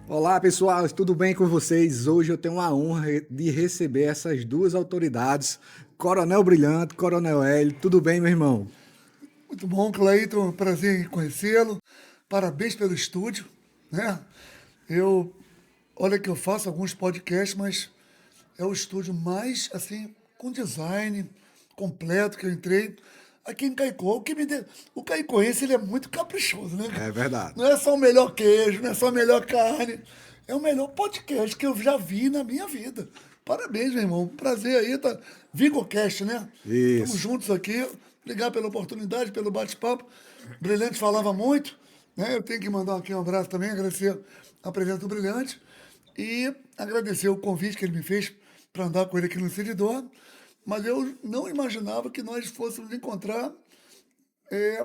Olá pessoal, tudo bem com vocês? Hoje eu tenho a honra de receber essas duas autoridades, Coronel Brilhante, Coronel Hélio. Tudo bem, meu irmão? Muito bom, Cleiton. Prazer em conhecê-lo. Parabéns pelo estúdio, né? Olha que eu faço alguns podcasts, mas é o estúdio mais, assim, com design completo que eu entrei aqui em Caicó. O caicoense, ele é muito caprichoso, né? É verdade. Não é só o melhor queijo, não é só a melhor carne. É o melhor podcast que eu já vi na minha vida. Parabéns, meu irmão. Prazer aí, tá? VigoCast, né? Estamos Isso. juntos aqui. Obrigado pela oportunidade, pelo bate-papo. Brilhante falava muito, né? Eu tenho que mandar aqui um abraço também, agradecer a presença do Brilhante e agradecer o convite que ele me fez para andar com ele aqui no Seridó. Mas eu não imaginava que nós fôssemos encontrar,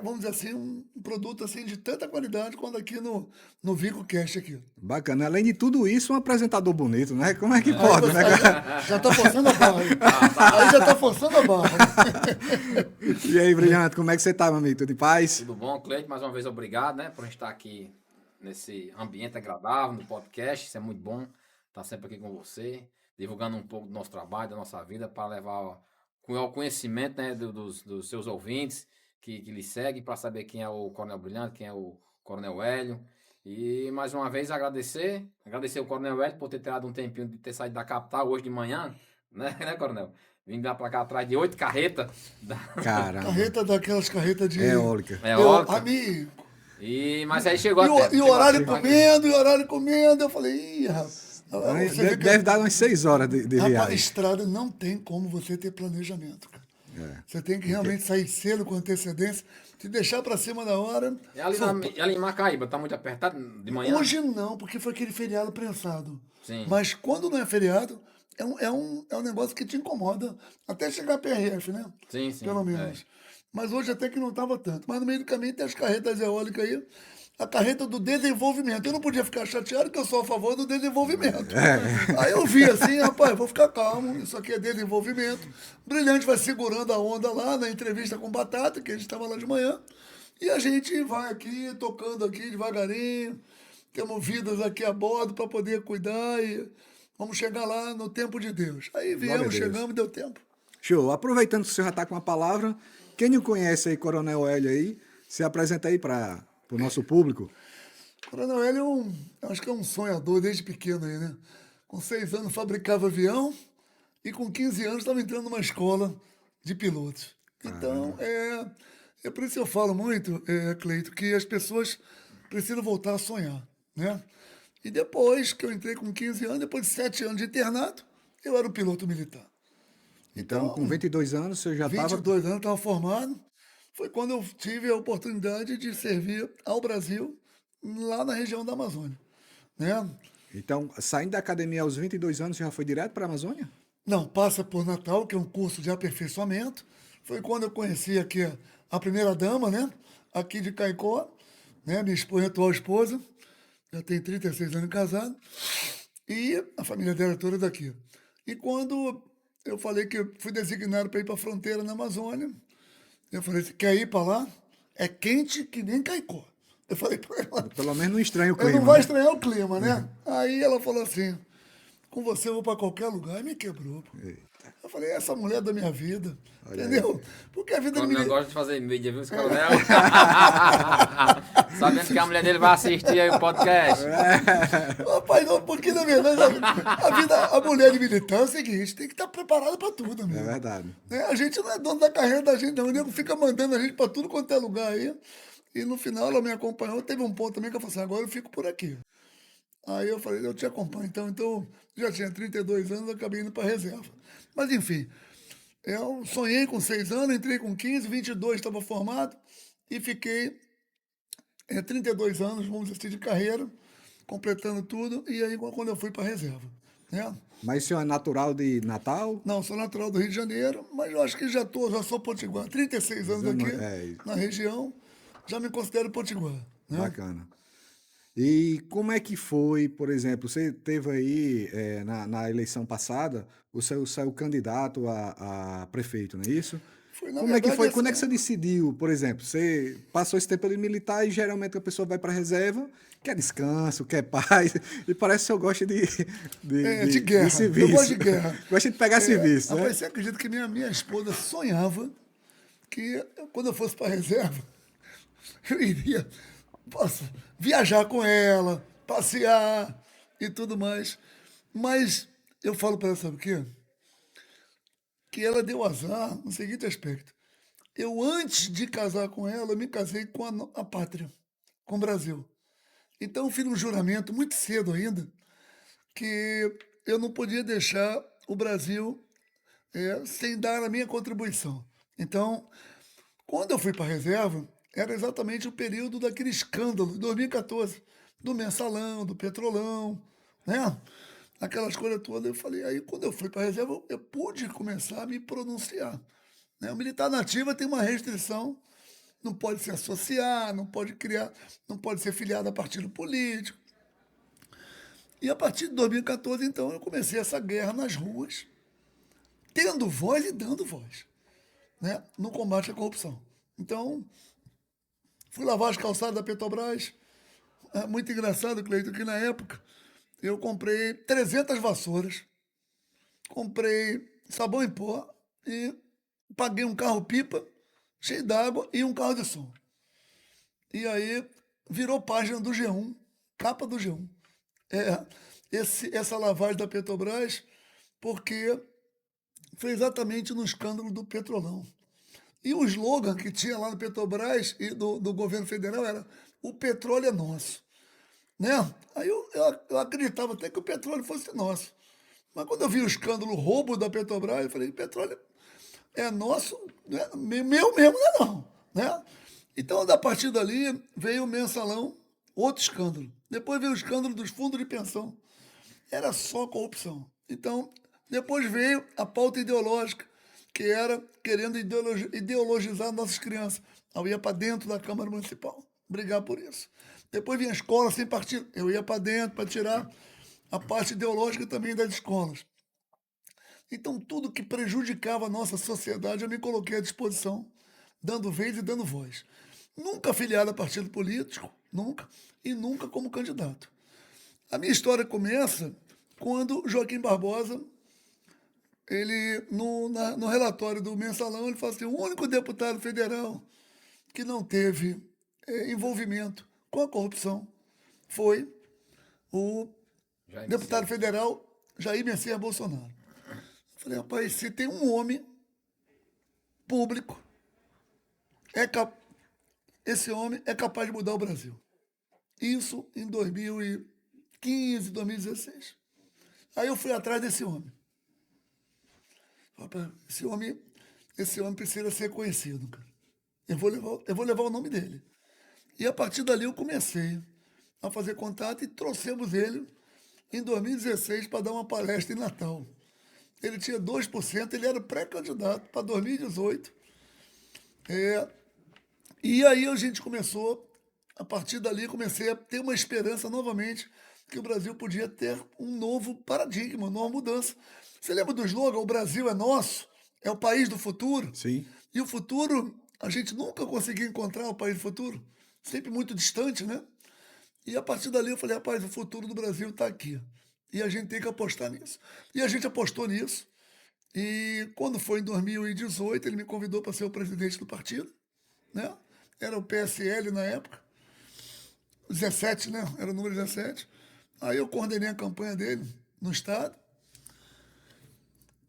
vamos dizer assim, um produto assim de tanta qualidade quanto aqui no VigoCast aqui. Bacana. Além de tudo isso, um apresentador bonito, né? Como é que Aí pode, você né? já está forçando a barra. Aí já está forçando a barra. E aí, Brilhante, como é que você tá, meu amigo? Tudo em paz? Tudo bom, Cleiton? Mais uma vez, obrigado, né, por estar aqui nesse ambiente agradável, no podcast. Isso é muito bom estar sempre aqui com você, divulgando um pouco do nosso trabalho, da nossa vida, para levar o conhecimento, né, dos seus ouvintes que lhe seguem, para saber quem é o Coronel Brilhante, quem é o Coronel Hélio. E mais uma vez agradecer o Coronel Hélio por ter tirado um tempinho de ter saído da capital hoje de manhã, né, né, Coronel? Vim lá para cá atrás de 8 carretas. Caramba. Carreta daquelas carretas de. Eólica. Eólica. Amigo. Mas aí chegou E o horário comendo, e o horário comendo. Eu falei, ih, rapaz. Você vê que- Deve dar umas 6 horas de Rapaz, viagem. estrada não tem como você ter planejamento, cara. É. Você tem que realmente sair cedo com antecedência, te deixar para cima da hora. E ali em Macaíba, tá muito apertado de manhã? Hoje não, porque foi aquele feriado prensado. Sim. Mas quando não é feriado, é um negócio que te incomoda até chegar a PRF, né? Sim, sim. Pelo menos. Mas hoje até que não estava tanto. Mas no meio do caminho tem as carretas eólicas aí. A carreta do desenvolvimento. Eu não podia ficar chateado, que eu sou a favor do desenvolvimento. Aí eu vi assim, rapaz, vou ficar calmo, isso aqui é desenvolvimento. Brilhante vai segurando a onda lá na entrevista com Batata, que a gente estava lá de manhã. E a gente vai aqui, tocando aqui devagarinho. Temos vidas aqui a bordo para poder cuidar e vamos chegar lá no tempo de Deus. Aí Glória a viemos, Deus. chegamos e deu tempo. Show. Aproveitando que o senhor já está com a palavra, quem não conhece aí, Coronel Hélio aí, se apresenta aí para o nosso público. Coronel Hélio acho que é um sonhador desde pequeno aí, né? Com 6 anos fabricava avião e com 15 anos estava entrando numa escola de pilotos. Então, é por isso que eu falo muito, Cleito, que as pessoas precisam voltar a sonhar, né? E depois que eu entrei com 15 anos, depois de 7 anos de internato, eu era um piloto militar. Então, com 22 anos, o senhor já estava... 22 anos, estava formado. Foi quando eu tive a oportunidade de servir ao Brasil, lá na região da Amazônia, né? Então, saindo da academia aos 22 anos, você já foi direto para a Amazônia? Não, passa por Natal, que é um curso de aperfeiçoamento. Foi quando eu conheci aqui a primeira dama, né? Aqui de Caicó, né? Minha atual esposa. Já tem 36 anos de casado. E a família dela é toda daqui. E quando eu falei que eu fui designado para ir para a fronteira na Amazônia, eu falei assim, quer ir para lá? É quente que nem Caicó. Eu falei para ela. Pelo menos não estranha o Ela clima, não vai né? estranhar o clima, né? Aí ela falou assim, com você eu vou para qualquer lugar. E me quebrou. Pô. Eu falei, essa mulher é da minha vida. Entendeu? Porque a vida O de Coronel menino... gosta de fazer mídia, viu, esse Coronel? Sabendo que a mulher dele vai assistir aí o podcast. Rapaz, não, porque na verdade a mulher de militar é o seguinte, tem que estar preparada para tudo, É mesmo. verdade. Né? A gente não é dono da carreira da gente, não. O nego fica mandando a gente para tudo quanto é lugar aí. E no final ela me acompanhou. Teve um ponto também que eu falei assim, agora eu fico por aqui. Aí eu falei, eu te acompanho. Então já tinha 32 anos, acabei indo para reserva. Mas enfim, eu sonhei com 6 anos, entrei com 15, 22 estava formado e fiquei 32 anos, vamos dizer assim, de carreira, completando tudo. E aí quando eu fui para reserva, né? Mas o senhor é natural de Natal? Não, sou natural do Rio de Janeiro, mas eu acho que já sou potiguar. 36 anos aqui na região, já me considero potiguar. Né? Bacana. E como é que foi, por exemplo, você teve aí, na eleição passada, o seu candidato a prefeito, não é isso? Na Como é que verdade, foi? Quando é que assim, você decidiu, por exemplo, você passou esse tempo ali militar e geralmente a pessoa vai para reserva, quer descanso, quer paz, e parece que eu gosto de de guerra. Eu gosto serviço. de guerra. Gosta de pegar serviço, né? Rapaz, você acredita que minha esposa sonhava que quando eu fosse para a reserva, eu iria posso, viajar com ela, passear e tudo mais. Mas eu falo para ela, sabe o quê? Que ela deu azar no seguinte aspecto. Eu, antes de casar com ela, eu me casei com a pátria, com o Brasil. Então, eu fiz um juramento muito cedo ainda que eu não podia deixar o Brasil sem dar a minha contribuição. Então, quando eu fui para a reserva, era exatamente o período daquele escândalo, de 2014, do mensalão, do petrolão, né? Aquelas coisas todas. Eu falei, aí quando eu fui para a reserva, eu pude começar a me pronunciar. Né? O militar na ativa tem uma restrição, não pode se associar, não pode criar, não pode ser filiado a partido político. E a partir de 2014, então, eu comecei essa guerra nas ruas, tendo voz e dando voz, né? No combate à corrupção. Então, fui lavar as calçadas da Petrobras. É muito engraçado, Cleiton, que na época eu comprei 300 vassouras, comprei sabão em pó e paguei um carro-pipa cheio d'água e um carro de som. E aí virou página do G1, capa do G1. É, essa lavagem da Petrobras, porque foi exatamente no escândalo do Petrolão. E o slogan que tinha lá no Petrobras e do governo federal era: o petróleo é nosso. Né? Aí eu acreditava até que o petróleo fosse nosso. Mas quando eu vi o escândalo roubo da Petrobras, eu falei: petróleo é nosso, né? Meu mesmo não é não. Né? Então, a partir dali, veio o mensalão, outro escândalo. Depois veio o escândalo dos fundos de pensão. Era só corrupção. Então, depois veio a pauta ideológica, que era querendo ideologizar nossas crianças. Eu ia para dentro da Câmara Municipal brigar por isso. Depois vinha a escola sem partido. Eu ia para dentro para tirar a parte ideológica também das escolas. Então, tudo que prejudicava a nossa sociedade, eu me coloquei à disposição, dando vez e dando voz. Nunca afiliado a partido político, nunca, e nunca como candidato. A minha história começa quando Joaquim Barbosa, ele no relatório do mensalão, ele fala assim: o único deputado federal que não teve envolvimento com a corrupção foi o deputado federal Jair Messias Bolsonaro. Eu falei: rapaz, se tem um homem público, esse homem é capaz de mudar o Brasil. Isso em 2015, 2016. Aí eu fui atrás desse homem. Rapaz, esse homem precisa ser conhecido, cara. Eu vou levar o nome dele. E a partir dali eu comecei a fazer contato e trouxemos ele em 2016 para dar uma palestra em Natal. Ele tinha 2%, ele era pré-candidato para 2018. E aí a gente começou, a partir dali comecei a ter uma esperança novamente que o Brasil podia ter um novo paradigma, uma nova mudança. Você lembra do slogan: o Brasil é nosso, é o país do futuro? Sim. E o futuro, a gente nunca conseguiu encontrar o país do futuro, sempre muito distante, né? E a partir dali eu falei: rapaz, o futuro do Brasil está aqui. E a gente tem que apostar nisso. E a gente apostou nisso. E quando foi em 2018, ele me convidou para ser o presidente do partido, né? Era o PSL na época, 17, né? Era o número 17. Aí eu coordenei a campanha dele no estado.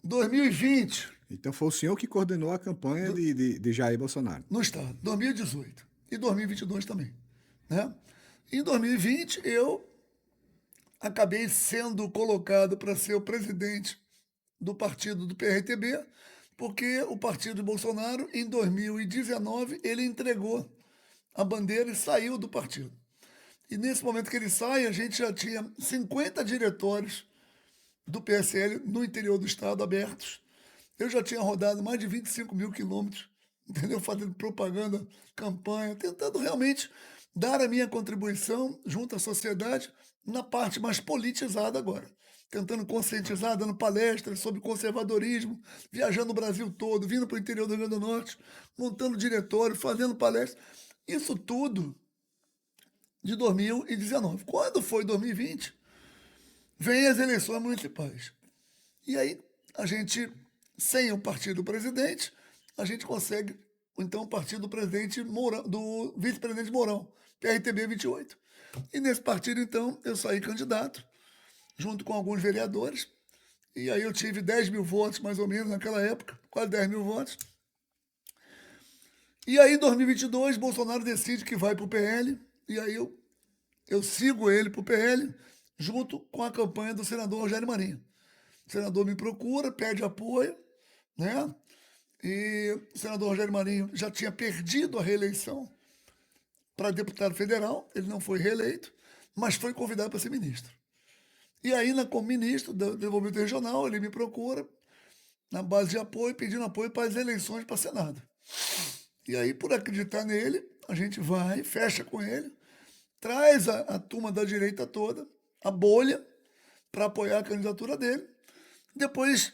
2020. Então foi o senhor que coordenou a campanha de Jair Bolsonaro. No estado, 2018. E 2022 também. Né? Em 2020, eu acabei sendo colocado para ser o presidente do partido do PRTB, porque o partido de Bolsonaro, em 2019, ele entregou a bandeira e saiu do partido. E nesse momento que ele sai, a gente já tinha 50 diretórios do PSL no interior do estado abertos. Eu já tinha rodado mais de 25 mil quilômetros, entendeu? Fazendo propaganda, campanha, tentando realmente dar a minha contribuição junto à sociedade na parte mais politizada agora. tentando conscientizar, dando palestras sobre conservadorismo, viajando o Brasil todo, vindo para o interior do Rio Grande do Norte, montando diretório, fazendo palestras. Isso tudo de 2019. Quando foi 2020, vem as eleições municipais. E aí, a gente, sem o partido presidente, a gente consegue, então, o partido do presidente Mourão, do vice-presidente Mourão, PRTB 28. E nesse partido, então, eu saí candidato, junto com alguns vereadores, e aí eu tive 10 mil votos, mais ou menos, naquela época, quase 10 mil votos. E aí, em 2022, Bolsonaro decide que vai para o PL, e aí eu sigo ele para o PL, junto com a campanha do senador Rogério Marinho. O senador me procura, pede apoio, né? E o senador Rogério Marinho já tinha perdido a reeleição para deputado federal, ele não foi reeleito, mas foi convidado para ser ministro. E aí, como ministro do Desenvolvimento Regional, ele me procura na base de apoio, pedindo apoio para as eleições para Senado. E aí, por acreditar nele, a gente vai, fecha com ele, traz a turma da direita toda, a bolha, para apoiar a candidatura dele. Depois,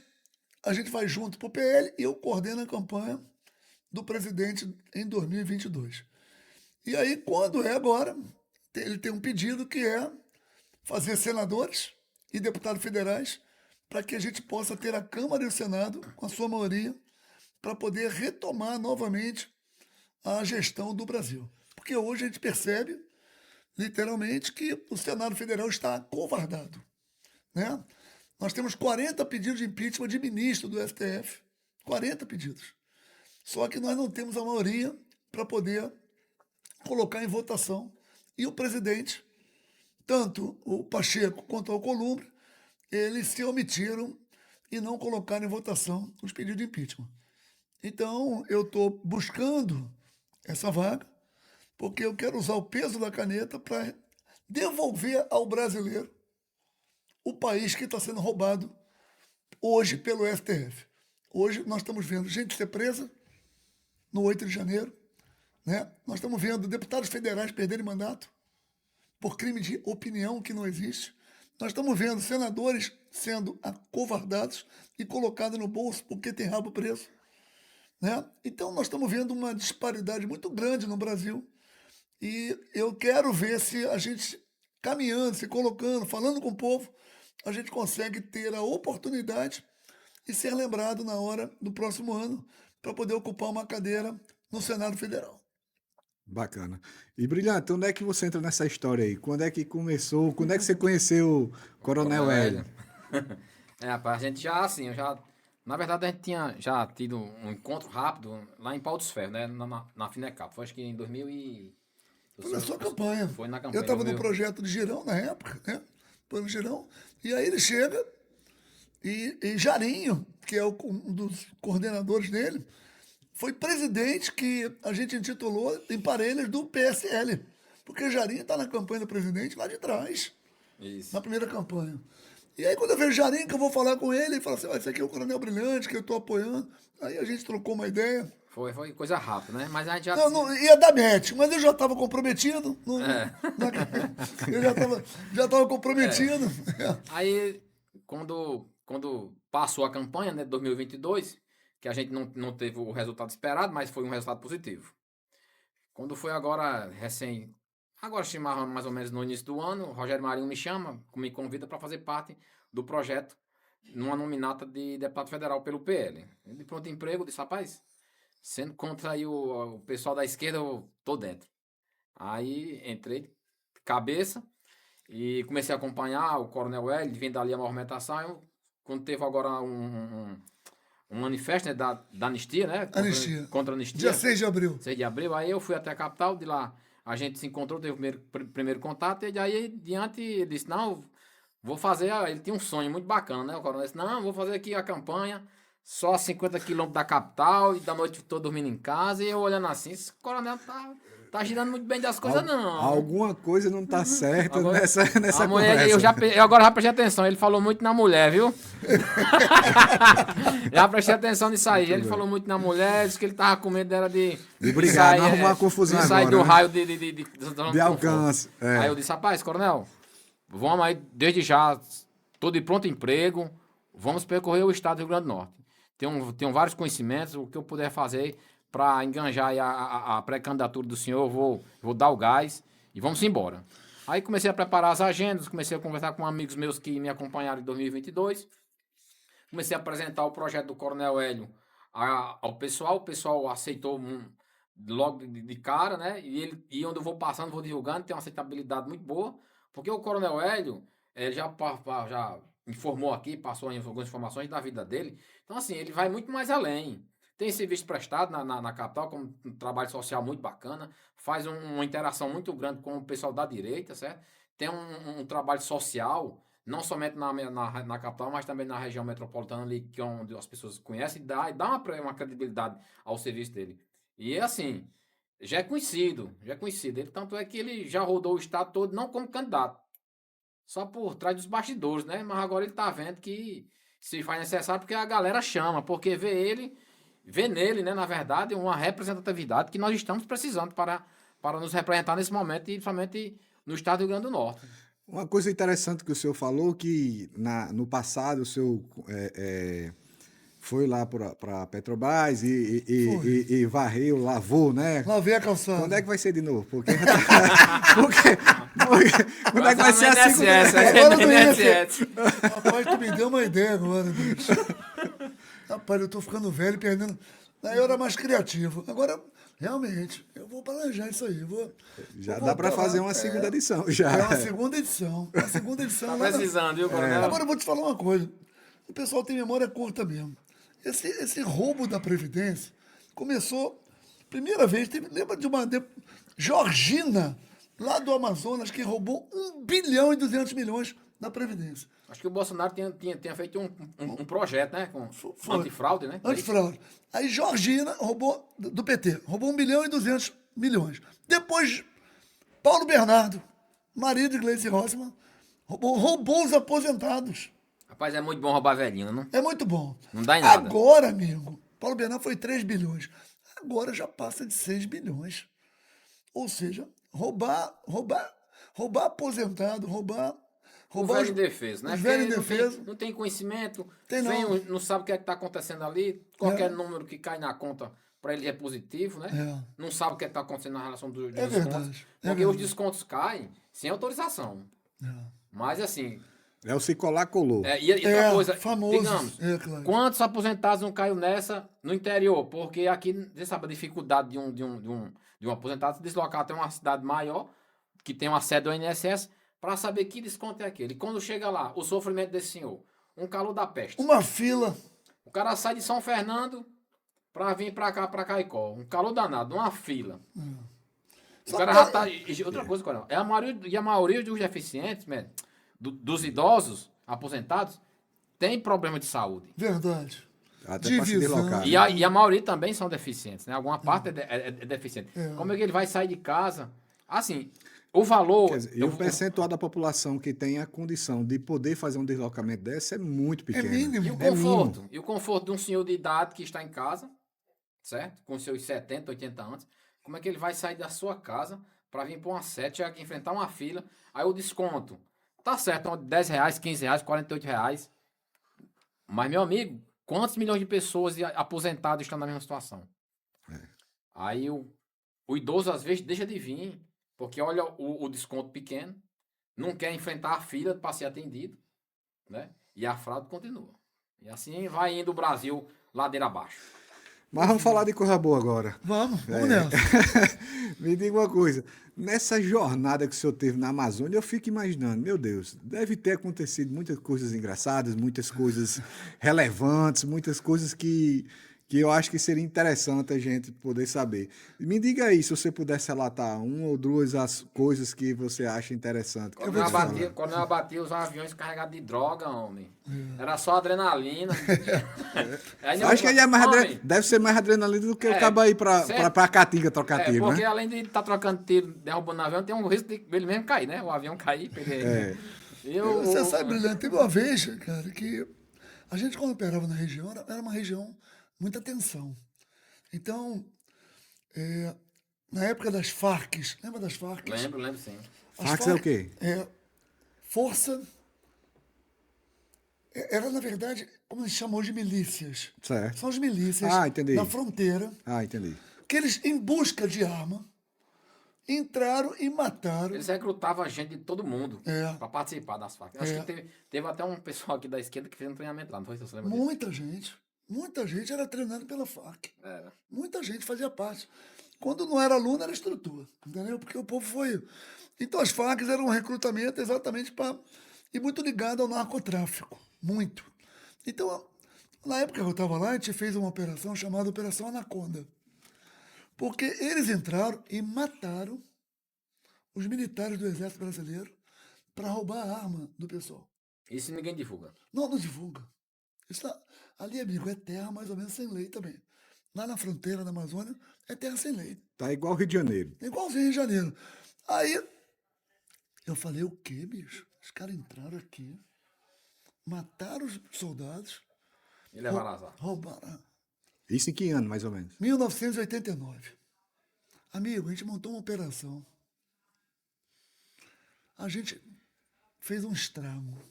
a gente vai junto para o PL e eu coordeno a campanha do presidente em 2022. E aí, quando é agora, ele tem um pedido que é fazer senadores e deputados federais para que a gente possa ter a Câmara e o Senado, com a sua maioria, para poder retomar novamente a gestão do Brasil. Porque hoje a gente percebe, literalmente, que o Senado Federal está acovardado, né? Nós temos 40 pedidos de impeachment de ministro do STF. 40 pedidos. Só que nós não temos a maioria para poder colocar em votação. E o presidente, tanto o Pacheco quanto o Alcolumbre, eles se omitiram e não colocaram em votação os pedidos de impeachment. Então, eu estou buscando essa vaga, porque eu quero usar o peso da caneta para devolver ao brasileiro o país que está sendo roubado hoje pelo STF. Hoje nós estamos vendo gente ser presa no 8 de janeiro, né? Nós estamos vendo deputados federais perderem mandato por crime de opinião que não existe. Nós estamos vendo senadores sendo acovardados e colocados no bolso porque tem rabo preso, né? Então nós estamos vendo uma disparidade muito grande no Brasil e eu quero ver se a gente caminhando, se colocando, falando com o povo, a gente consegue ter a oportunidade e ser lembrado na hora do próximo ano para poder ocupar uma cadeira no Senado Federal. Bacana. E Brilhante, onde é que você entra nessa história aí? Quando é que começou? Quando é que você conheceu o Coronel Hélio? Rapaz, a gente já, assim, na verdade, a gente tinha já tido um encontro rápido lá em Pau dos Ferros, né? Na Finecap. Foi acho que em 2000 e... Foi na sua campanha. Foi na campanha. Eu estava no projeto de Girão na época, né? Plano Girão. E aí ele chega e Jarinho, que é um dos coordenadores dele, foi presidente que a gente intitulou em Parelhas do PSL. Porque Jarinho está na campanha do presidente lá de trás. Isso. Na primeira campanha. E aí quando eu vejo Jarinho, que eu vou falar com ele, ele fala assim, esse aqui é o Coronel Brilhante, que eu estou apoiando. Aí a gente trocou uma ideia. Foi coisa rápida, né? Mas a gente já... Não ia dar match, mas eu já estava comprometido. Eu já estava comprometido. Aí, quando passou a campanha, né, de 2022, que a gente não teve o resultado esperado, mas foi um resultado positivo. Quando foi agora, agora chamava mais ou menos no início do ano, o Rogério Marinho me convida para fazer parte do projeto numa nominata de deputado federal pelo PL. De pronto emprego, disse, rapaz, sendo contra aí o pessoal da esquerda, eu tô dentro. Aí entrei de cabeça e comecei a acompanhar o Coronel Hélio, vendo ali a movimentação. Quando teve agora um manifesto, né, da anistia, né? Contra a anistia. Dia 6 de abril. 6 de abril, aí eu fui até a capital, de lá a gente se encontrou, teve o primeiro contato, e aí diante ele disse, não, vou fazer, ele tinha um sonho muito bacana, né? O Coronel disse, não, vou fazer aqui a campanha, só a 50 quilômetros da capital, e da noite tô dormindo em casa, e eu olhando assim, esse coronel tá girando muito bem das coisas, não. Alguma coisa não tá certa Agora, nessa a mulher, conversa. Eu agora já prestei atenção, ele falou muito na mulher, viu? Já prestei atenção nisso aí, ele falou muito na mulher, disse que ele tava com medo dela de brigar, não arrumar confusão de sair agora, do né? raio de alcance. Aí eu disse, rapaz, coronel, vamos aí, desde já, tô de pronto emprego, vamos percorrer o estado do Rio Grande do Norte. Tenho vários conhecimentos, o que eu puder fazer para enganjar aí a pré-candidatura do senhor, eu vou dar o gás e vamos embora. Aí comecei a preparar as agendas, comecei a conversar com amigos meus que me acompanharam em 2022, comecei a apresentar o projeto do Coronel Hélio ao pessoal, o pessoal aceitou logo de cara, né? E onde eu vou passando, vou divulgando, tem uma aceitabilidade muito boa, porque o Coronel Hélio já informou aqui, passou algumas informações da vida dele. Então, assim, ele vai muito mais além. Tem serviço prestado na capital, como um trabalho social muito bacana, faz uma interação muito grande com o pessoal da direita, certo? Tem um trabalho social, não somente na capital, mas também na região metropolitana ali, que é onde as pessoas conhecem, e dá uma credibilidade ao serviço dele. E é assim, já é conhecido. Ele, tanto é que ele já rodou o estado todo, não como candidato, só por trás dos bastidores, né? Mas agora ele tá vendo que se faz necessário, porque a galera chama, porque vê nele, né, na verdade, uma representatividade que nós estamos precisando para nos representar nesse momento, e principalmente no estado do Rio Grande do Norte. Uma coisa interessante que o senhor falou, que no passado o senhor foi lá para a Petrobras e varreu, lavou, né? Lavei a calçada. Quando é que vai ser de novo? Quando é que vai ser a segunda? Agora não ia ser. Rapaz, tu me deu uma ideia agora, bicho. Rapaz, eu tô ficando velho e perdendo. Aí eu era mais criativo. Agora, realmente, eu vou planejar isso aí. Já dá para fazer uma segunda edição. Já. É uma segunda edição. Uma segunda edição. Tá precisando, viu, Coronel? Agora eu vou te falar uma coisa. O pessoal tem memória curta mesmo. Esse roubo da Previdência começou, primeira vez, lembra de uma Georgina, lá do Amazonas, que roubou 1 bilhão e 200 milhões da Previdência. Acho que o Bolsonaro tinha feito um projeto, né? Com antifraude, né? Antifraude. Aí Georgina roubou, do PT, roubou 1 bilhão e 200 milhões. Depois, Paulo Bernardo, marido de Gleice Rossmann, roubou os aposentados. Rapaz, é muito bom roubar velhinho, não? É muito bom. Não dá em nada. Agora, amigo, Paulo Bernardo foi 3 bilhões. Agora já passa de 6 bilhões. Ou seja, roubar aposentado, roubar o velho indefeso, né? O velho indefeso. Não tem conhecimento, não sabe o que é que está acontecendo ali, qualquer número que cai na conta para ele é positivo, né? Não sabe o que é que está acontecendo na relação dos descontos. Verdade. Porque os descontos caem sem autorização. Mas assim... É o se colar, colou. E outra coisa, famoso. Digamos, claro. Quantos aposentados não caiu nessa no interior? Porque aqui, você sabe a dificuldade de um aposentado se deslocar até uma cidade maior, que tem uma sede do INSS, para saber que desconto é aquele. E quando chega lá, o sofrimento desse senhor, um calor da peste. Uma fila. O cara sai de São Fernando para vir para cá, para Caicó. Um calor danado, uma fila. O cara já tá... Outra coisa, Coronel, a maioria dos deficientes, dos idosos aposentados, tem problema de saúde. Verdade. Até para se deslocar. E a maioria também são deficientes, né? Alguma parte é deficiente. Como é que ele vai sair de casa? Assim, o valor... Quer dizer, e o percentual da população que tem a condição de poder fazer um deslocamento desse é muito pequeno. É mínimo. E o conforto de um senhor de idade que está em casa, certo? Com seus 70, 80 anos, como é que ele vai sair da sua casa para vir para uma sede, enfrentar uma fila, aí o desconto... Tá certo, R$10, R$15, R$48. Mas, meu amigo, quantos milhões de pessoas aposentados estão na mesma situação? Aí o idoso, às vezes, deixa de vir, porque olha o desconto pequeno, não quer enfrentar a fila para ser atendido, né? E a fraude continua. E assim vai indo o Brasil ladeira abaixo. Mas vamos falar de coisa boa agora. Vamos nessa. Me diga uma coisa, nessa jornada que o senhor teve na Amazônia, eu fico imaginando, meu Deus, deve ter acontecido muitas coisas engraçadas, muitas coisas relevantes, muitas coisas que eu acho que seria interessante a gente poder saber. Me diga aí, se você pudesse relatar uma ou duas as coisas que você acha interessante. Quando eu abatia os aviões carregados de droga, homem. Era só adrenalina. Acho que deve ser mais adrenalina do que o cabo aí pra Caatinga trocar tiro, porque né? além de estar trocando tiro, derrubando o avião, tem um risco de ele mesmo cair, né? O avião cair, perder. Você sabe, Brilhante, teve uma vez, cara, que a gente quando operava na região, era uma região muita tensão. Então, na época das Farcs, lembra das Farcs? Lembro sim. Farcs é o quê? Força Era, na verdade, como eles chamam hoje, milícias. Certo. São as milícias Entendi. na fronteira, Entendi. que eles, em busca de arma, entraram e mataram. Eles recrutavam a gente de todo mundo É. para participar das facas. Acho que teve até um pessoal aqui da esquerda que fez um treinamento lá, não foi? Você lembra disso? Muita gente era treinada pela FARC. Era. Muita gente fazia parte. Quando não era aluno, era estrutura, entendeu? Porque o povo foi... Então as FARC eram um recrutamento exatamente para... E muito ligado ao narcotráfico, muito. Então, na época que eu estava lá, a gente fez uma operação chamada Operação Anaconda. Porque eles entraram e mataram os militares do Exército Brasileiro para roubar a arma do pessoal. Isso ninguém divulga. Não divulga. Isso ali, amigo, é terra mais ou menos sem lei também. Lá na fronteira da Amazônia, é terra sem lei. Tá igual Rio de Janeiro. É igualzinho Rio de Janeiro. Aí, eu falei, o quê, bicho? Os caras entraram aqui, mataram os soldados. E levaram azar. Roubaram. Isso em que ano, mais ou menos? 1989. Amigo, a gente montou uma operação. A gente fez um estrago.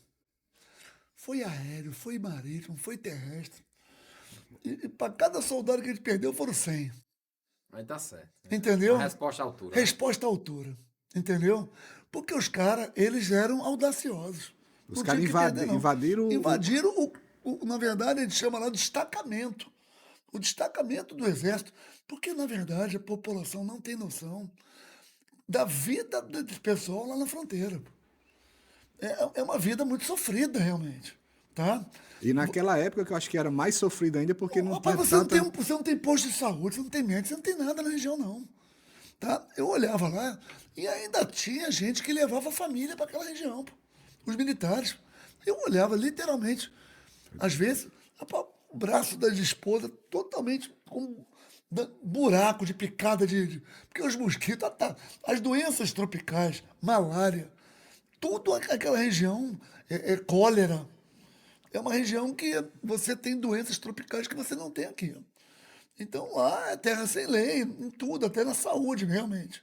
Foi aéreo, foi marítimo, foi terrestre. E para cada soldado que a gente perdeu foram 100. Mas tá certo. Entendeu? Uma resposta à altura. Resposta à altura. Entendeu? Porque os caras, eles eram audaciosos. Os caras invadiram... Invadiram na verdade, a gente chama lá de destacamento. O destacamento do Exército. Porque, na verdade, a população não tem noção da vida desse pessoal lá na fronteira. É uma vida muito sofrida, realmente. Tá? E naquela época que eu acho que era mais sofrido ainda, porque não tinha você não tem posto de saúde, você não tem médico, você não tem nada na região, não. Tá? Eu olhava lá e ainda tinha gente que levava a família para aquela região, pô. Os militares. Eu olhava literalmente, às vezes, o braço da esposa totalmente com buraco de picada porque os mosquitos, as doenças tropicais, malária, tudo aquela região cólera. É uma região que você tem doenças tropicais que você não tem aqui. Então lá é terra sem lei, em tudo, até na saúde, realmente.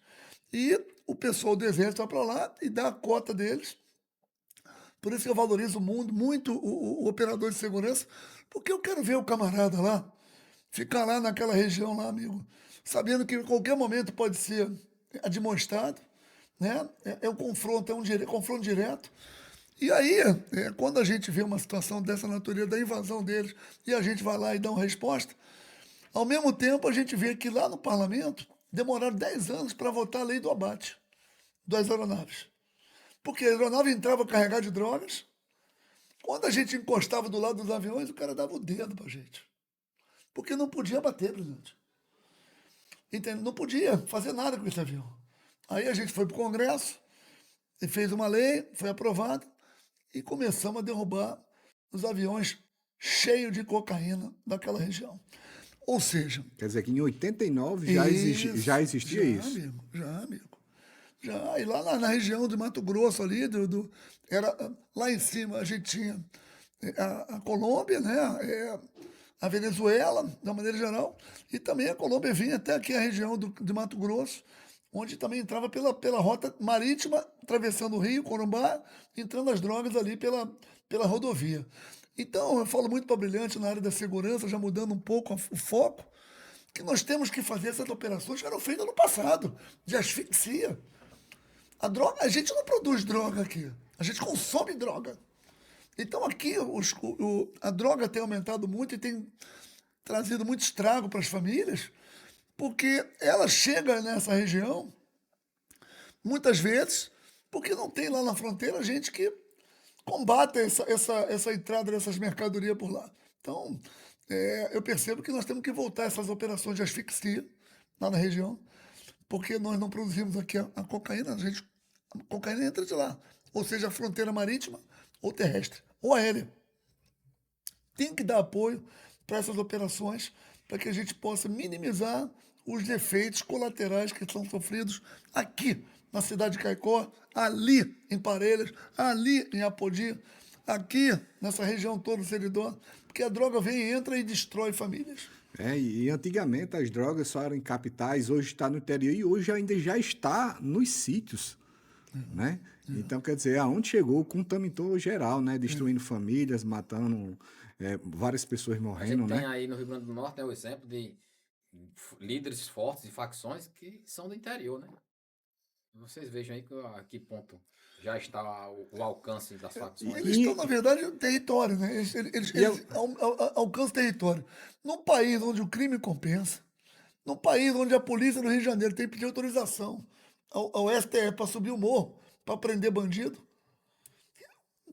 E o pessoal do Exército vai para lá e dá a cota deles. Por isso que eu valorizo muito o operador de segurança, porque eu quero ver o camarada lá, ficar lá naquela região lá, amigo, sabendo que em qualquer momento pode ser demonstrado, né? É um confronto, confronto direto. E aí, quando a gente vê uma situação dessa natureza, da invasão deles, e a gente vai lá e dá uma resposta, ao mesmo tempo a gente vê que lá no parlamento demoraram 10 anos para votar a lei do abate das aeronaves. Porque a aeronave entrava carregada de drogas, quando a gente encostava do lado dos aviões, o cara dava o dedo para a gente. Porque não podia bater, presidente. Entende? Não podia fazer nada com esse avião. Aí a gente foi para o Congresso, e fez uma lei, foi aprovada, e começamos a derrubar os aviões cheios de cocaína daquela região. Ou seja... Quer dizer que em 89 já existia isso. Amigo. Já. E lá na região de Mato Grosso, ali, lá em cima a gente tinha a Colômbia, né? A Venezuela, de maneira geral, e também a Colômbia vinha até aqui a região de Mato Grosso, onde também entrava pela rota marítima, atravessando o Rio, Corumbá, entrando as drogas ali pela rodovia. Então, eu falo muito para Brilhante na área da segurança, já mudando um pouco o foco, que nós temos que fazer essas operações que eram feitas no passado, de asfixia. A gente não produz droga aqui, a gente consome droga. Então, aqui, a droga tem aumentado muito e tem trazido muito estrago para as famílias, porque ela chega nessa região, muitas vezes, porque não tem lá na fronteira gente que combate essa entrada dessas mercadorias por lá. Então, eu percebo que nós temos que voltar a essas operações de asfixia lá na região, porque nós não produzimos aqui a cocaína, a cocaína entra de lá, ou seja, a fronteira marítima ou terrestre, ou aérea. Tem que dar apoio para essas operações, para que a gente possa minimizar os efeitos colaterais que são sofridos aqui na cidade de Caicó, ali em Parelhas, ali em Apodi, aqui nessa região toda do Seridó, porque a droga vem, entra e destrói famílias. E antigamente as drogas só eram em capitais, hoje está no interior e hoje ainda já está nos sítios. né? Então, quer dizer, aonde chegou, contaminou geral, né? Destruindo famílias, matando várias pessoas A morrendo, gente tem né? aí no Rio Grande do Norte, né, o exemplo de líderes fortes e facções que são do interior, né? Vocês vejam aí a que ponto já está o alcance das facções. Eles estão, na verdade, no território, né? Eles alcançam território. Num país onde o crime compensa, num país onde a polícia do Rio de Janeiro tem que pedir autorização ao STF para subir o morro, para prender bandido,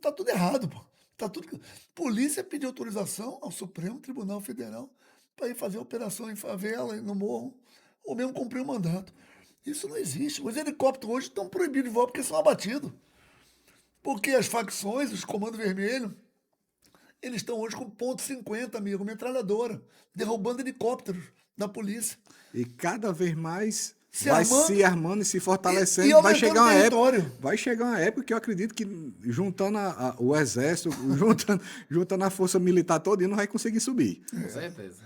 tá tudo errado, pô. Tá tudo... Polícia pedir autorização ao Supremo Tribunal Federal para ir fazer operação em favela, no morro, ou mesmo cumprir o mandato. Isso não existe. Os helicópteros hoje estão proibidos de voar porque são abatidos. Porque as facções, os comandos vermelhos, eles estão hoje com .50, amigo, metralhadora, derrubando helicópteros da polícia. E cada vez mais Se vai armando se armando e se fortalecendo. e Vai aumentando chegar o uma território. época, vai chegar uma época que eu acredito que juntando o exército, juntando a força militar toda, não vai conseguir subir. Com certeza.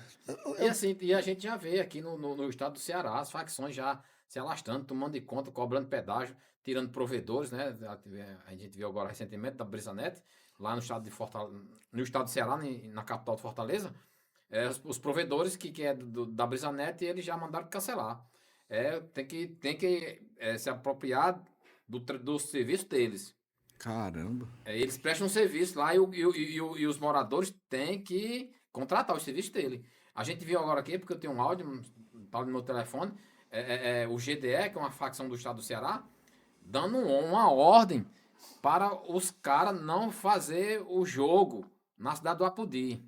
E assim, e a gente já vê aqui no estado do Ceará, as facções já se alastrando, tomando de conta, cobrando pedágio, tirando provedores, né? A gente viu agora recentemente da Brisanet, lá no estado de Fortaleza, no estado do Ceará, na capital de Fortaleza, os provedores que é da Brisanet, eles já mandaram cancelar. Tem que se apropriar do serviço deles. Caramba. Eles prestam um serviço lá e os moradores têm que contratar o serviço dele. A gente viu agora aqui, porque eu tenho um áudio, tá no meu telefone, o GDE, que é uma facção do estado do Ceará, dando uma ordem para os caras não fazer o jogo na cidade do Apodi.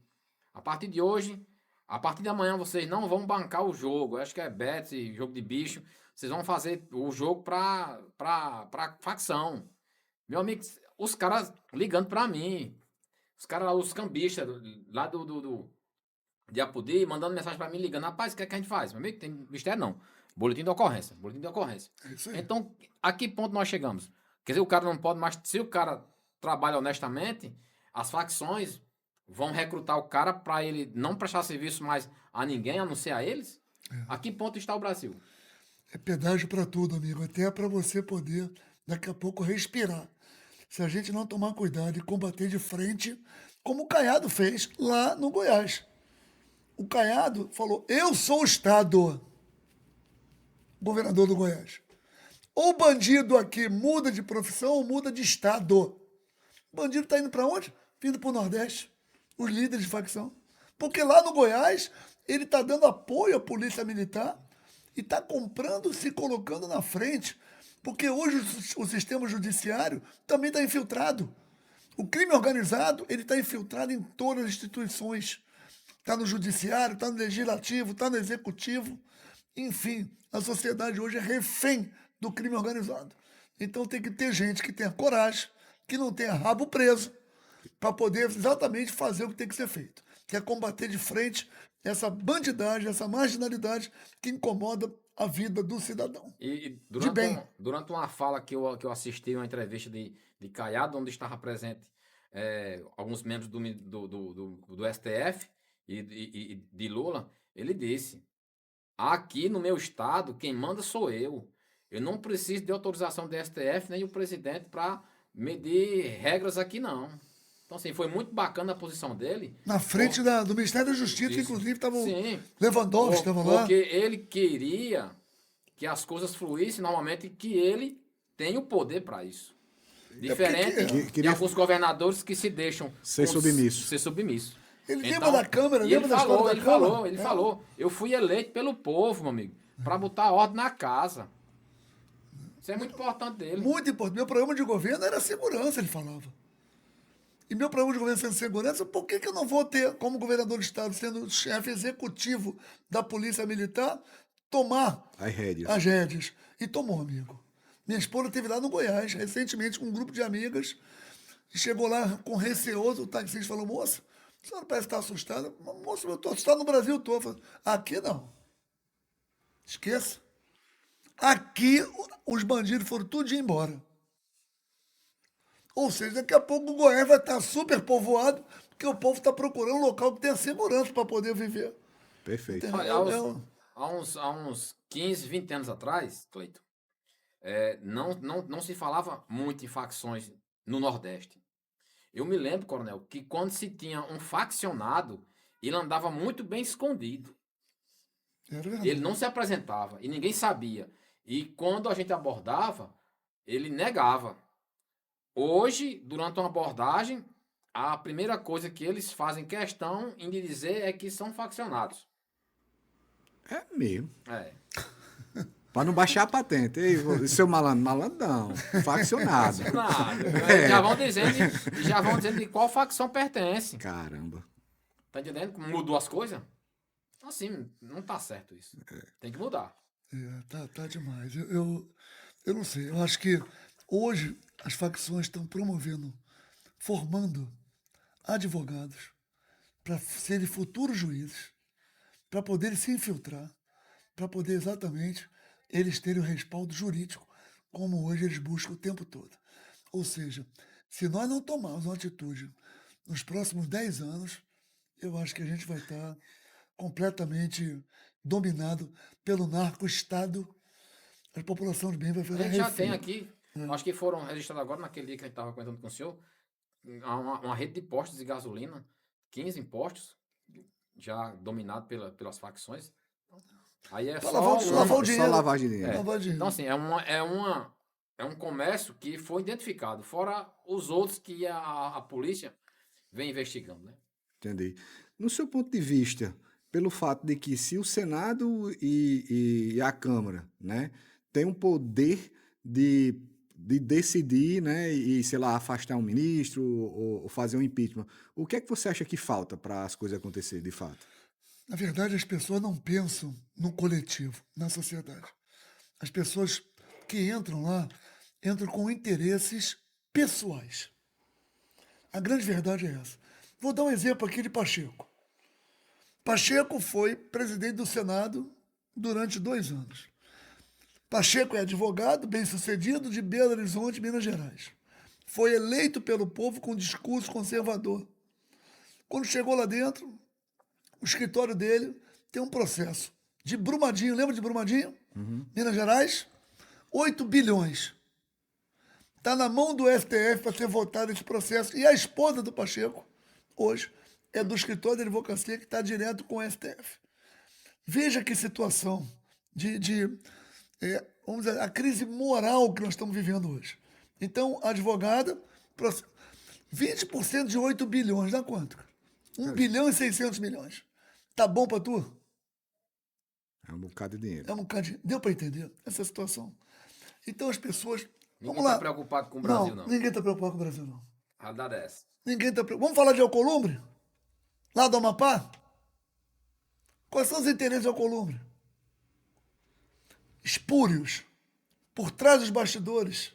A partir de hoje, a partir de amanhã, vocês não vão bancar o jogo. Eu acho que é bet, jogo de bicho. Vocês vão fazer o jogo pra facção. Meu amigo, os caras ligando pra mim. Os caras lá, os cambistas lá de Apodi, mandando mensagem pra mim, ligando. Rapaz, o que é que a gente faz? Meu amigo, tem mistério não. Boletim de ocorrência. Boletim de ocorrência. É isso aí. Então, a que ponto nós chegamos? Quer dizer, o cara não pode mais... Se o cara trabalha honestamente, as facções vão recrutar o cara pra ele não prestar serviço mais a ninguém, a não ser a eles? A que ponto está o Brasil? É pedágio para tudo, amigo. Até para você poder, daqui a pouco, respirar. Se a gente não tomar cuidado e combater de frente, como o Caiado fez lá no Goiás. O Caiado falou: eu sou o Estado, governador do Goiás. Ou o bandido aqui muda de profissão ou muda de Estado. O bandido está indo para onde? Vindo para o Nordeste. Os líderes de facção. Porque lá no Goiás, ele está dando apoio à polícia militar e está comprando, se colocando na frente. Porque hoje o sistema judiciário também está infiltrado. O crime organizado, ele está infiltrado em todas as instituições. Está no judiciário, está no legislativo, está no executivo. Enfim, a sociedade hoje é refém do crime organizado. Então tem que ter gente que tenha coragem, que não tenha rabo preso, para poder exatamente fazer o que tem que ser feito. Que é combater de frente essa bandidagem, essa marginalidade que incomoda a vida do cidadão. E De bem. durante uma fala que eu assisti, uma entrevista de Caiado, onde estava presente alguns membros do STF e de Lula, ele disse: aqui no meu estado, quem manda sou eu. Eu não preciso de autorização do STF nem o presidente para medir regras aqui, não. Então, assim, foi muito bacana a posição dele. Na frente do Ministério da Justiça, Isso. inclusive, estava o Sim. Lewandowski, estava lá. Porque ele queria que as coisas fluíssem normalmente e que ele tem o poder para isso. Diferente de alguns governadores que se deixam Ser submisso. Ser submisso. Ele lembra da Câmara, e lembra da história da Câmara? Ele falou, eu fui eleito pelo povo, meu amigo, para botar ordem na casa. Isso é muito importante dele. Muito importante. Meu programa de governo era segurança, ele falava. E meu programa de governo sendo segurança, por que eu não vou ter, como governador do estado, sendo chefe executivo da Polícia Militar, tomar as rédeas? E tomou, amigo. Minha esposa esteve lá no Goiás, recentemente, com um grupo de amigas, e chegou lá com receoso, o taxista falou: moça, a senhora parece estar assustada. Moça, eu estou assustado no Brasil todo. Aqui não. Esqueça. Aqui os bandidos foram tudo embora. Ou seja, daqui a pouco o Goiás vai estar super povoado, porque o povo está procurando um local que tenha segurança para poder viver. Perfeito. Olha, há uns 15, 20 anos atrás, Cleiton, não se falava muito em facções no Nordeste. Eu me lembro, coronel, que quando se tinha um faccionado, ele andava muito bem escondido. Era verdade. Ele não se apresentava e ninguém sabia. E quando a gente abordava, ele negava. Hoje, durante uma abordagem, a primeira coisa que eles fazem questão em dizer é que são faccionados. É mesmo. É. Pra não baixar a patente. Ei, seu malandro, malandrão, faccionado. Nada. É. Já vão dizendo de qual facção pertence. Caramba. Tá entendendo como mudou as coisas? Assim, não tá certo isso. Tem que mudar. Tá demais. Eu não sei, eu acho que hoje as facções estão formando advogados para serem futuros juízes, para poderem se infiltrar, para poder exatamente eles terem o respaldo jurídico, como hoje eles buscam o tempo todo. Ou seja, se nós não tomarmos uma atitude nos próximos 10 anos, eu acho que a gente vai estar completamente dominado pelo narco-estado. A população de bem vai A fazer gente já refém. tem aqui, acho que foram registrados agora, naquele dia que a gente estava comentando com o senhor, uma rede de postos de gasolina, 15 postos, já dominado pelas facções. Aí é Pra só lavar o Só dinheiro. lavagem de dinheiro. Lavar dinheiro. Então, assim, é um comércio que foi identificado, fora os outros que a polícia vem investigando, né? Entendi. No seu ponto de vista, pelo fato de que se o Senado e a Câmara, né, tem um poder de decidir, né, e, sei lá, afastar um ministro ou fazer um impeachment, o que é que você acha que falta para as coisas acontecerem de fato? Na verdade, as pessoas não pensam no coletivo, na sociedade. As pessoas que entram lá entram com interesses pessoais. A grande verdade é essa. Vou dar um exemplo aqui de Pacheco. Pacheco foi presidente do Senado durante 2 anos. Pacheco é advogado, bem-sucedido, de Belo Horizonte, Minas Gerais. Foi eleito pelo povo com discurso conservador. Quando chegou lá dentro, o escritório dele tem um processo de Brumadinho, lembra de Brumadinho? Minas Gerais? 8 bilhões. Está na mão do STF para ser votado esse processo. E a esposa do Pacheco, hoje, é do escritório de advocacia que está direto com o STF. Veja que situação vamos dizer, a crise moral que nós estamos vivendo hoje. Então, a advogada, 20% de 8 bilhões, dá quanto? 1 bilhão e 600 milhões. Tá bom para tu? É um bocado de dinheiro. É um bocadinho. Deu para entender essa situação? Então as pessoas. Ninguém Vamos lá. está preocupado com o Brasil, não. Ninguém está preocupado com o Brasil, não. A realidade é essa. Ninguém está preocupado. Vamos falar de Alcolumbre? Lá do Amapá? Quais são os interesses de Alcolumbre? Espúrios. Por trás dos bastidores.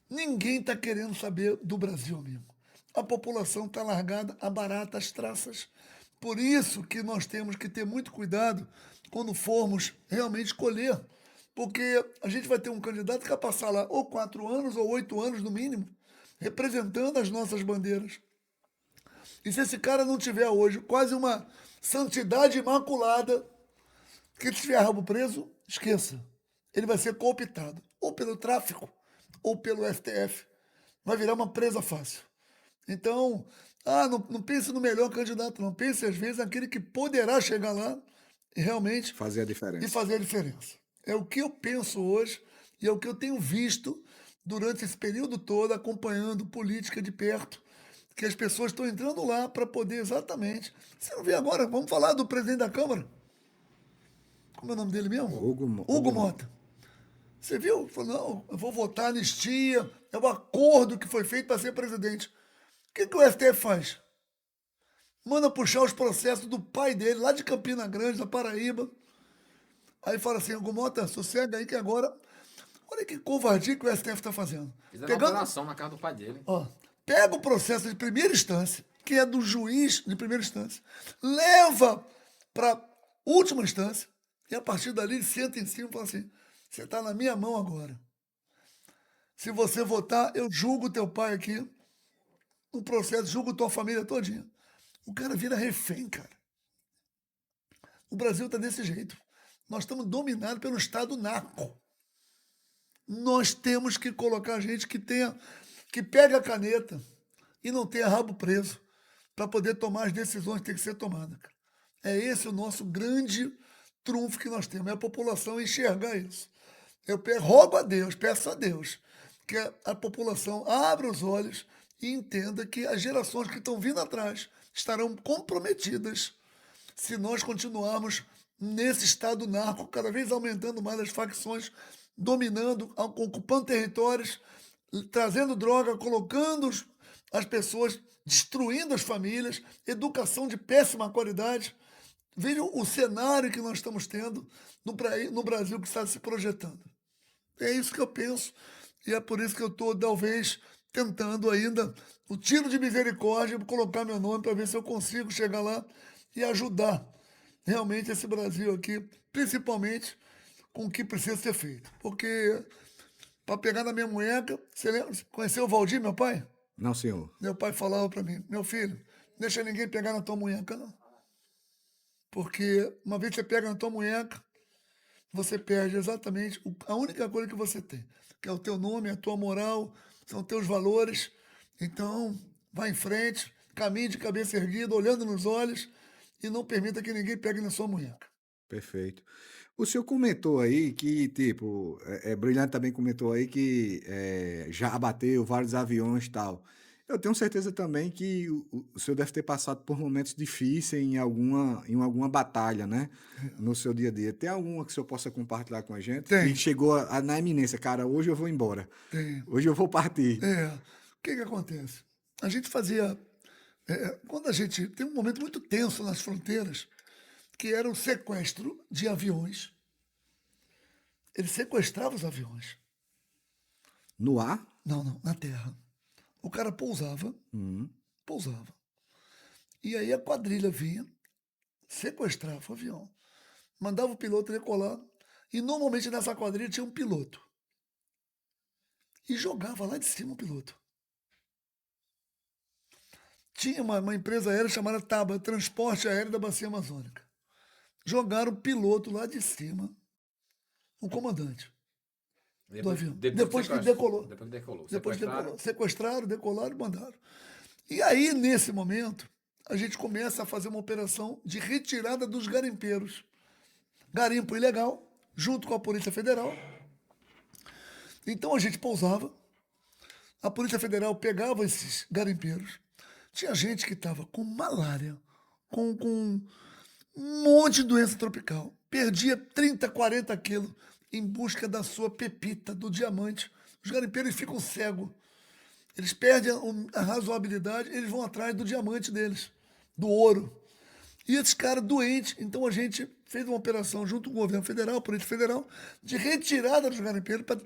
Ninguém está querendo saber do Brasil, amigo. A população está largada a barata, as traças. Por isso que nós temos que ter muito cuidado quando formos realmente escolher. Porque a gente vai ter um candidato que vai passar lá ou 4 anos ou 8 anos no mínimo, representando as nossas bandeiras. E se esse cara não tiver hoje quase uma santidade imaculada, que ele estiver rabo preso, esqueça. Ele vai ser cooptado, ou pelo tráfico, ou pelo STF. Vai virar uma presa fácil. Então, não pense no melhor candidato, não. Pense, às vezes, naquele que poderá chegar lá e realmente Fazer a diferença. e fazer a diferença. É o que eu penso hoje e é o que eu tenho visto durante esse período todo, acompanhando política de perto, que as pessoas estão entrando lá para poder exatamente... Você não vê agora? Vamos falar do presidente da Câmara. Como é o nome dele mesmo? Hugo Mota. Você viu? Falou, não, eu vou votar anistia, é o acordo que foi feito para ser presidente. O que o STF faz? Manda puxar os processos do pai dele, lá de Campina Grande, da Paraíba. Aí fala assim, Hugo Mota, sossega aí que agora... Olha que covardia que o STF está fazendo. Fizeram uma operação na casa do pai dele. Pega o processo de primeira instância, que é do juiz de primeira instância, leva para última instância, e a partir dali ele senta em cima e fala assim, você está na minha mão agora. Se você votar, eu julgo teu pai aqui, no processo, julgo tua família todinha. O cara vira refém, cara. O Brasil está desse jeito. Nós estamos dominados pelo Estado narco. Nós temos que colocar gente que pegue a caneta e não tenha rabo preso para poder tomar as decisões que tem que ser tomadas, cara. É esse o nosso grande trunfo que nós temos, é a população enxergar isso. Rogo a Deus, peço a Deus que a população abra os olhos e entenda que as gerações que estão vindo atrás estarão comprometidas se nós continuarmos nesse estado narco, cada vez aumentando mais as facções, dominando, ocupando territórios, trazendo droga, colocando as pessoas, destruindo as famílias, educação de péssima qualidade. Vejam o cenário que nós estamos tendo no Brasil que está se projetando. É isso que eu penso e é por isso que eu estou, talvez, tentando ainda o tiro de misericórdia, colocar meu nome para ver se eu consigo chegar lá e ajudar realmente esse Brasil aqui, principalmente com o que precisa ser feito. Porque, para pegar na minha munheca, você lembra? Conheceu o Valdir, meu pai? Não, senhor. Meu pai falava para mim, meu filho, não deixa ninguém pegar na tua munheca, não. Porque uma vez que você pega na tua munheca, você perde exatamente a única coisa que você tem, que é o teu nome, a tua moral, são teus valores. Então, vá em frente, caminhe de cabeça erguida, olhando nos olhos e não permita que ninguém pegue na sua munheca. Perfeito. O senhor comentou aí que, tipo, Brilhante também comentou aí que já abateu vários aviões e tal. Eu tenho certeza também que o senhor deve ter passado por momentos difíceis em alguma batalha, né? No seu dia a dia. Tem alguma que o senhor possa compartilhar com a gente? Tem. Que chegou na iminência, cara, hoje eu vou embora. Tem. Hoje eu vou partir. O que acontece? A gente fazia... quando a gente... Tem um momento muito tenso nas fronteiras, que era o sequestro de aviões. Ele sequestrava os aviões. No ar? Não, na terra. O cara pousava. E aí a quadrilha vinha, sequestrava o avião, mandava o piloto decolar, e normalmente nessa quadrilha tinha um piloto. E jogava lá de cima o piloto. Tinha uma empresa aérea chamada TABA, Transporte Aéreo da Bacia Amazônica. Jogaram o piloto lá de cima, o comandante do avião. Depois que decolou. Depois decolou. Sequestraram, decolaram e mandaram. E aí, nesse momento, a gente começa a fazer uma operação de retirada dos garimpeiros. Garimpo ilegal, junto com a Polícia Federal. Então a gente pousava, a Polícia Federal pegava esses garimpeiros. Tinha gente que estava com malária, com um monte de doença tropical. Perdia 30, 40 quilos em busca da sua pepita, do diamante. Os garimpeiros ficam cegos. Eles perdem a razoabilidade, eles vão atrás do diamante deles, do ouro. E esses caras doentes, então a gente fez uma operação junto com o governo federal, a Polícia Federal, de retirada dos garimpeiros para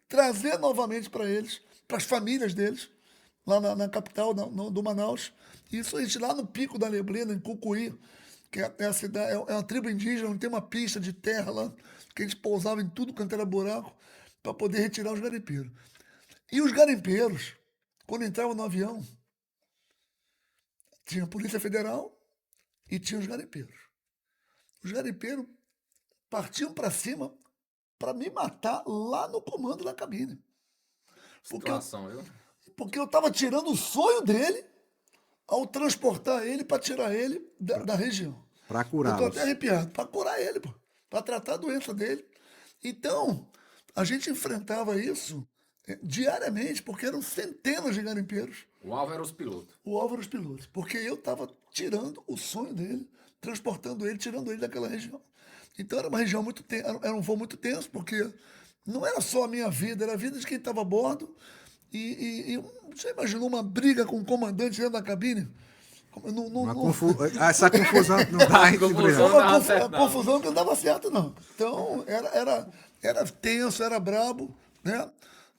trazer novamente para eles, para as famílias deles, lá na capital do Manaus. Isso a gente lá no Pico da Neblina, em Cucuí, que é a cidade, é uma tribo indígena, onde tem uma pista de terra lá, que a gente pousava em tudo quanto era buraco, para poder retirar os garimpeiros. E os garimpeiros, quando entravam no avião, tinha a Polícia Federal e tinha os garimpeiros. Os garimpeiros partiam para cima para me matar lá no comando da cabine. Porque eu estava tirando o sonho dele ao transportar ele para tirar ele da região. Para curar. Eu estou até arrepiado. Para curar ele, para tratar a doença dele. Então, a gente enfrentava isso diariamente, porque eram centenas de garimpeiros. O alvo era os pilotos. O alvo era os pilotos. Porque eu estava tirando o sonho dele, transportando ele, tirando ele daquela região. Então era uma região muito tensa, era um voo muito tenso, porque não era só a minha vida, era a vida de quem estava a bordo. E você imaginou uma briga com o comandante dentro da cabine? Essa confusão não dá entre a confusão que não dava certo, não. Então era tenso, era brabo, né?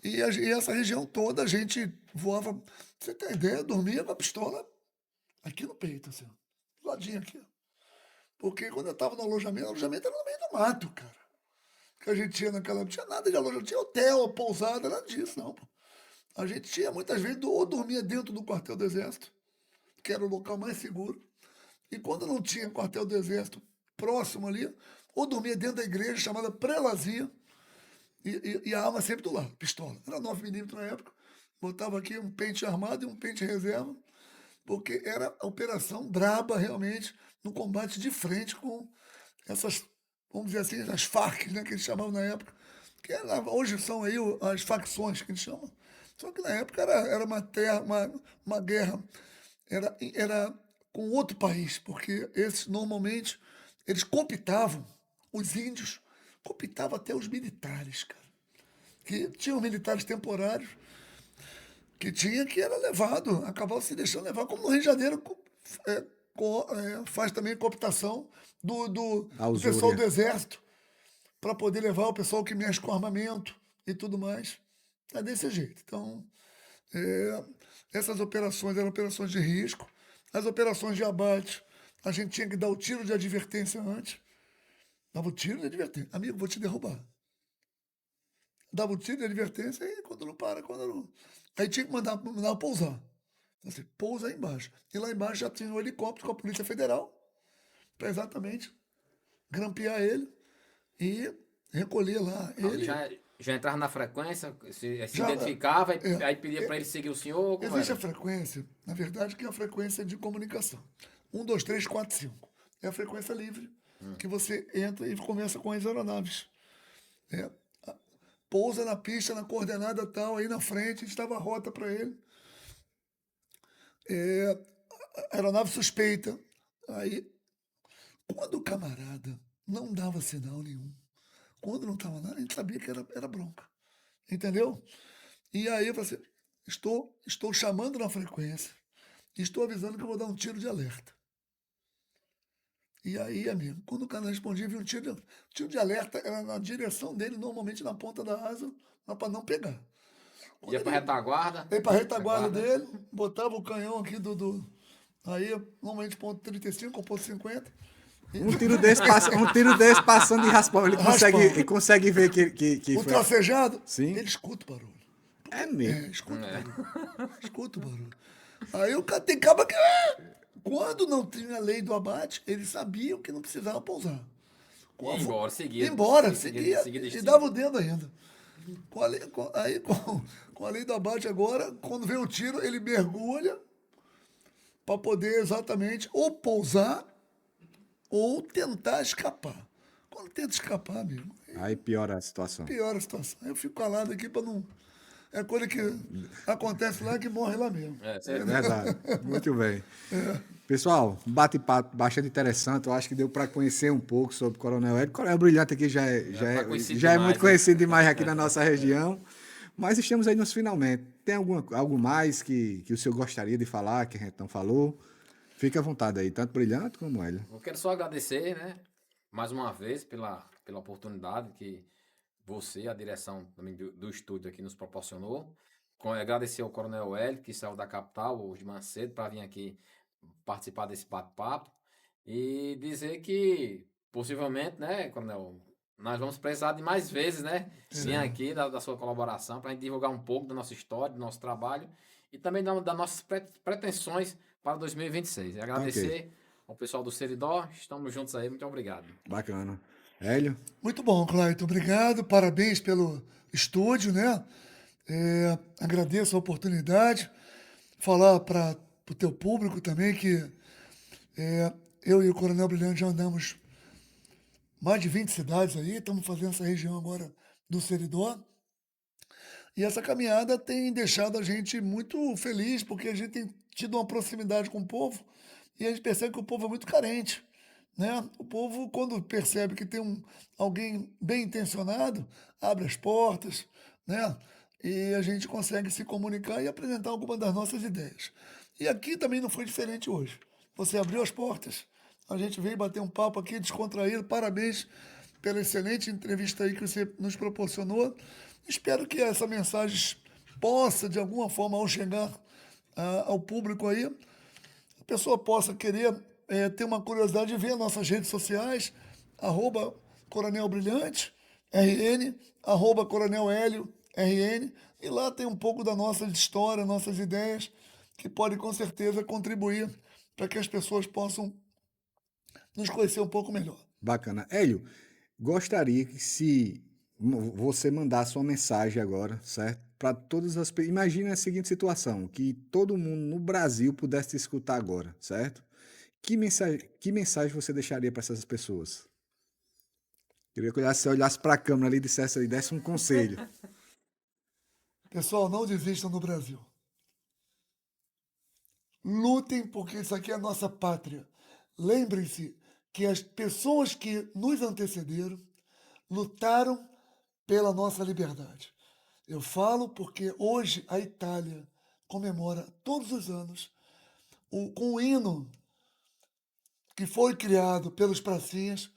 E essa região toda a gente voava. Você tem ideia? Eu dormia com a pistola aqui no peito, assim, do ladinho aqui. Porque quando eu estava no alojamento, o alojamento era no meio do mato, cara. Que a gente tinha naquela. Não tinha nada de alojamento, não tinha hotel, pousada, nada disso, não, pô. A gente tinha muitas vezes, ou dormia dentro do quartel do Exército, que era o local mais seguro. E quando não tinha quartel do Exército próximo ali, ou dormia dentro da igreja chamada Prelazia, E a arma sempre do lado, pistola. Era 9mm na época. Botava aqui um pente armado e um pente reserva, porque era a operação braba realmente no combate de frente com essas, vamos dizer assim, as Farc, né, que eles chamavam na época. Hoje são aí as facções que eles chamam. Só que na época era uma guerra, era com outro país, porque esses normalmente eles cooptavam, os índios cooptavam até os militares, cara. Que tinham militares temporários que era levado, acabava se deixando levar, como no Rio de Janeiro faz também cooptação do pessoal do Exército para poder levar o pessoal que mexe com armamento e tudo mais. É desse jeito. Então, essas operações eram operações de risco. As operações de abate, a gente tinha que dar o tiro de advertência antes. Dava o tiro de advertência. Amigo, vou te derrubar. Dava o tiro de advertência e quando não para, quando não. Aí tinha que mandar pousar. Assim, pousa aí embaixo. E lá embaixo já tinha um helicóptero com a Polícia Federal para exatamente grampear ele e recolher lá. Ele Já entrava na frequência, se Já- identificava, aí pedia para ele seguir o senhor? Como existe era? a frequência, na verdade, que é a frequência de comunicação. 1, 2, 3, 4, 5. É a frequência livre que você entra e conversa com as aeronaves. É, pousa na pista, na coordenada tal, aí na frente, estava a rota para ele. A aeronave suspeita. Aí, quando o camarada não dava sinal nenhum, quando não estava nada, a gente sabia que era bronca. Entendeu? E aí eu falei assim, estou chamando na frequência, estou avisando que eu vou dar um tiro de alerta. E aí, amigo, quando o cara respondia, vinha um tiro de alerta, era na direção dele, normalmente na ponta da asa, mas para não pegar. Quando Ia para retaguarda? Aí para a retaguarda dele, botava o canhão aqui aí, normalmente ponto 35 ou ponto 50. Um tiro desse passando de raspão, ele consegue ver que O foi. tracejado, Sim. ele escuta o barulho. É mesmo. Escuta o barulho. Escuta o barulho. Aí o cara tem caba que. Quando não tinha lei do abate, eles sabiam que não precisava pousar. Ia embora, seguia. Embora, Seguia seguia. E destino. dava o dedo ainda. Com a lei do abate agora, quando vem o tiro, ele mergulha para poder exatamente ou pousar ou tentar escapar. Quando tenta escapar, amigo, Aí piora a situação. piora a situação. Eu fico calado aqui para não. É coisa que acontece lá que morre lá mesmo. Verdade. Muito bem. Pessoal, um bate-papo bastante interessante. Eu acho que deu para conhecer um pouco sobre o Coronel Hélio. O Coronel Brilhante aqui já é conhecido muito demais, né? conhecido demais aqui na nossa região. Mas estamos aí nos finalmente. Tem algo mais que o senhor gostaria de falar, que a gente não falou? Fique à vontade aí, tanto Brilhante como Hélio. Eu quero só agradecer, né, mais uma vez pela oportunidade que você, a direção também do estúdio aqui nos proporcionou. Agradecer ao Coronel Hélio, que saiu da capital hoje de manhã cedo para vir aqui participar desse bate-papo e dizer que possivelmente, né, Coronel, nós vamos precisar de mais vezes, né, vir aqui da sua colaboração para a gente divulgar um pouco da nossa história, do nosso trabalho e também das nossas pretensões para 2026. E agradecer ao pessoal do Seridó, estamos juntos aí, muito obrigado. Bacana. Hélio? Muito bom, Clayton. Obrigado. Parabéns pelo estúdio, né? Agradeço a oportunidade. Falar para o teu público também que eu e o Coronel Brilhante já andamos mais de 20 cidades aí. Estamos fazendo essa região agora do Seridó. E essa caminhada tem deixado a gente muito feliz, porque a gente tem tido uma proximidade com o povo e a gente percebe que o povo é muito carente. Né? O povo, quando percebe que tem alguém bem intencionado, abre as portas, né? E a gente consegue se comunicar e apresentar algumas das nossas ideias. E aqui também não foi diferente hoje. Você abriu as portas, a gente veio bater um papo aqui descontraído. Parabéns pela excelente entrevista aí que você nos proporcionou. Espero que essa mensagem possa, de alguma forma, ao chegar ao público aí, a pessoa possa querer ter uma curiosidade de ver nossas redes sociais, @Coronel Brilhante, RN, @Coronel Hélio, RN, e lá tem um pouco da nossa história, nossas ideias, que podem com certeza contribuir para que as pessoas possam nos conhecer um pouco melhor. Bacana. Hélio, gostaria que se você mandar sua mensagem agora, certo? Para todas as pessoas. Imagina a seguinte situação, que todo mundo no Brasil pudesse te escutar agora, certo? Que mensagem você deixaria para essas pessoas? Queria que você olhasse para a câmera ali e desse um conselho. Pessoal, não desistam no Brasil. Lutem porque isso aqui é a nossa pátria. Lembrem-se que as pessoas que nos antecederam lutaram pela nossa liberdade. Eu falo porque hoje a Itália comemora todos os anos com o hino que foi criado pelos pracinhas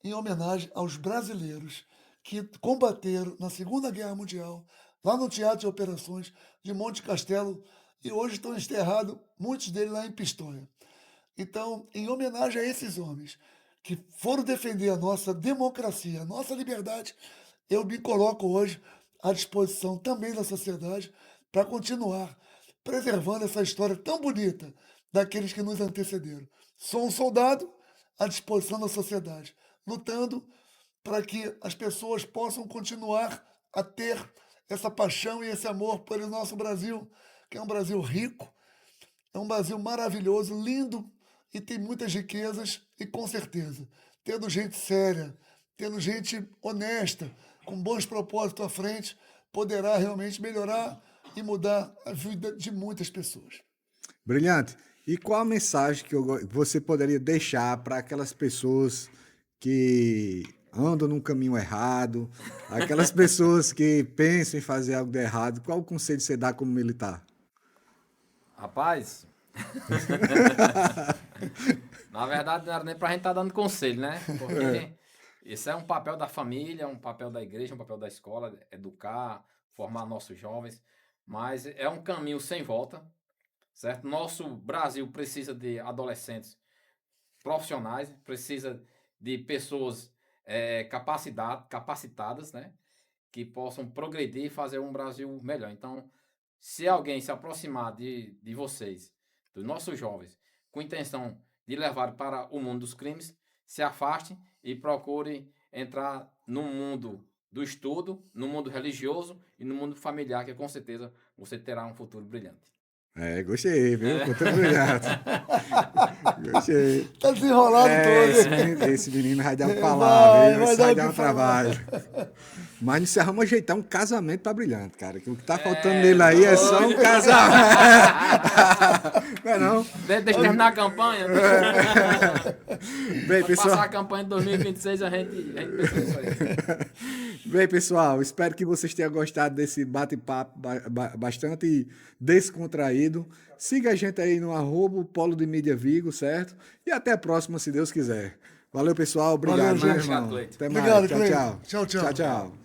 em homenagem aos brasileiros que combateram na Segunda Guerra Mundial, lá no Teatro de Operações de Monte Castelo, e hoje estão enterrados, muitos deles lá em Pistoia. Então, em homenagem a esses homens que foram defender a nossa democracia, a nossa liberdade, eu me coloco hoje à disposição também da sociedade para continuar preservando essa história tão bonita daqueles que nos antecederam. Sou um soldado à disposição da sociedade, lutando para que as pessoas possam continuar a ter essa paixão e esse amor pelo nosso Brasil, que é um Brasil rico, é um Brasil maravilhoso, lindo e tem muitas riquezas e com certeza, tendo gente séria, tendo gente honesta, com bons propósitos à frente, poderá realmente melhorar e mudar a vida de muitas pessoas. Brilhante. E qual a mensagem que você poderia deixar para aquelas pessoas que andam num caminho errado, aquelas pessoas que pensam em fazer algo de errado? Qual o conselho você dá como militar? Rapaz, na verdade não era nem pra gente estar dando conselho, né? Porque esse é um papel da família, um papel da igreja, um papel da escola, educar, formar nossos jovens, mas é um caminho sem volta, certo? Nosso Brasil precisa de adolescentes profissionais, precisa de pessoas capacitadas, né? Que possam progredir e fazer um Brasil melhor. Então, se alguém se aproximar de vocês, dos nossos jovens, com intenção de levar para o mundo dos crimes, se afaste e procure entrar no mundo do estudo, no mundo religioso e no mundo familiar, que com certeza você terá um futuro brilhante. Gostei, viu? Futuro brilhante. Gostei. Tá desenrolado todo. Esse menino vai dar um palavra, Vai esse dar vai o dar que um falar. trabalho. Mas não se arruma ajeitar um casamento para brilhante, cara. Que o que tá faltando nele aí é só um casamento. Não é não? Deixa eu terminar a campanha. Bem, Quando pessoal. passar a campanha de 2026, a gente pensa nisso aí. Bem, pessoal, espero que vocês tenham gostado desse bate-papo bastante descontraído. Siga a gente aí no @Polo de Mídia Vigo, certo? E até a próxima, se Deus quiser. Valeu, pessoal. Obrigado, Valeu, meu gente. irmão. Obrigado, Cleiton. Até mais. Obrigado, Tchau, Cleiton. tchau. Tchau, tchau. Tchau, tchau.